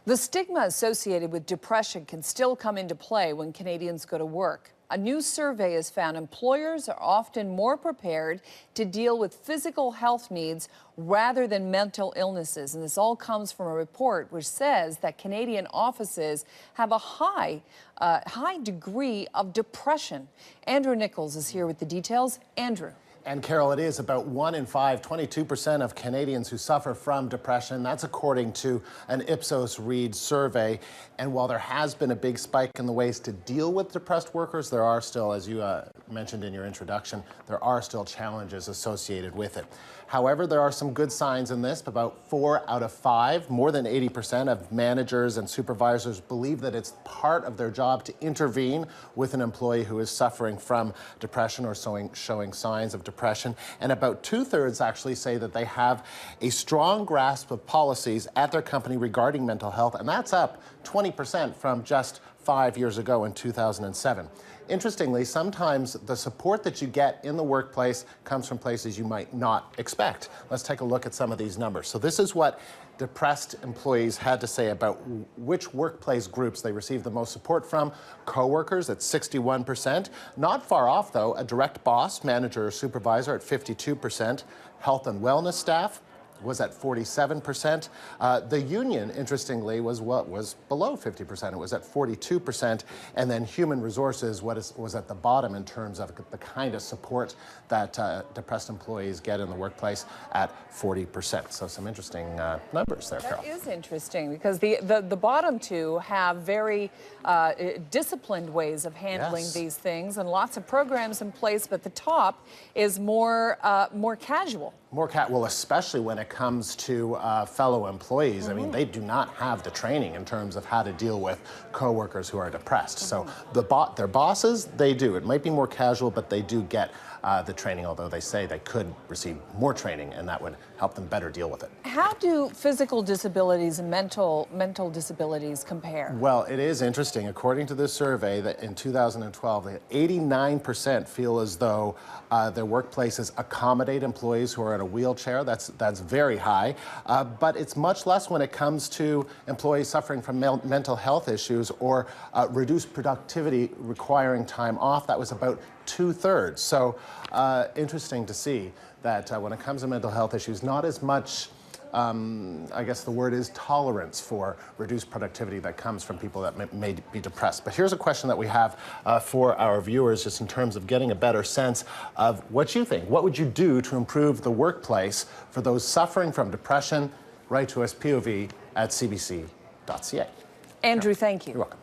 The stigma associated with depression can still come into play when Canadians go to work. A new survey has found employers are often more prepared to deal with physical health needs rather than mental illnesses. And this all comes from a report which says that Canadian offices have a high degree of depression. Andrew Nichols is here with the details. Andrew. And Carol, it is about 1 in 5, 22% of Canadians who suffer from depression. That's according to an Ipsos Reid survey. And while there has been a big spike in the ways to deal with depressed workers, there are still, as you mentioned in your introduction, there are still challenges associated with it. However, there are some good signs in this. About 4 out of 5, more than 80% of managers and supervisors believe that it's part of their job to intervene with an employee who is suffering from depression or showing signs of depression. And about 2/3 actually say that they have a strong grasp of policies at their company regarding mental health, and that's up 20% from just 5 years ago in 2007. Interestingly, sometimes the support that you get in the workplace comes from places you might not expect. Let's take a look at some of these numbers. So this is what depressed employees had to say about which workplace groups they received the most support from. Coworkers at 61%. Not far off, though, a direct boss, manager, or supervisor at 52%. Health and wellness staff was at 47%. The union, interestingly, was below 50%. It was at 42%. And then human resources was at the bottom in terms of the kind of support that depressed employees get in the workplace at 40%. So some interesting numbers there, Carol. That is interesting because the bottom two have very disciplined ways of handling these things and lots of programs in place, but the top is more casual. Well, especially when it comes to fellow employees. I mean, they do not have the training in terms of how to deal with coworkers who are depressed. So their bosses, they do. It might be more casual, but they do get the training, although they say they could receive more training, and that would help them better deal with it. How do physical disabilities and mental disabilities compare? Well, it is interesting. According to this survey, that in 2012, 89% feel as though their workplaces accommodate employees who are in a wheelchair. That's very high, but it's much less when it comes to employees suffering from mental health issues or reduced productivity requiring time off. That was about 2/3. So interesting to see that when it comes to mental health issues, not as much, I guess the word is tolerance for reduced productivity that comes from people that may be depressed. But here's a question that we have for our viewers, just in terms of getting a better sense of what you think. What would you do to improve the workplace for those suffering from depression? Write to us, POV@cbc.ca. Andrew, thank you. You're welcome.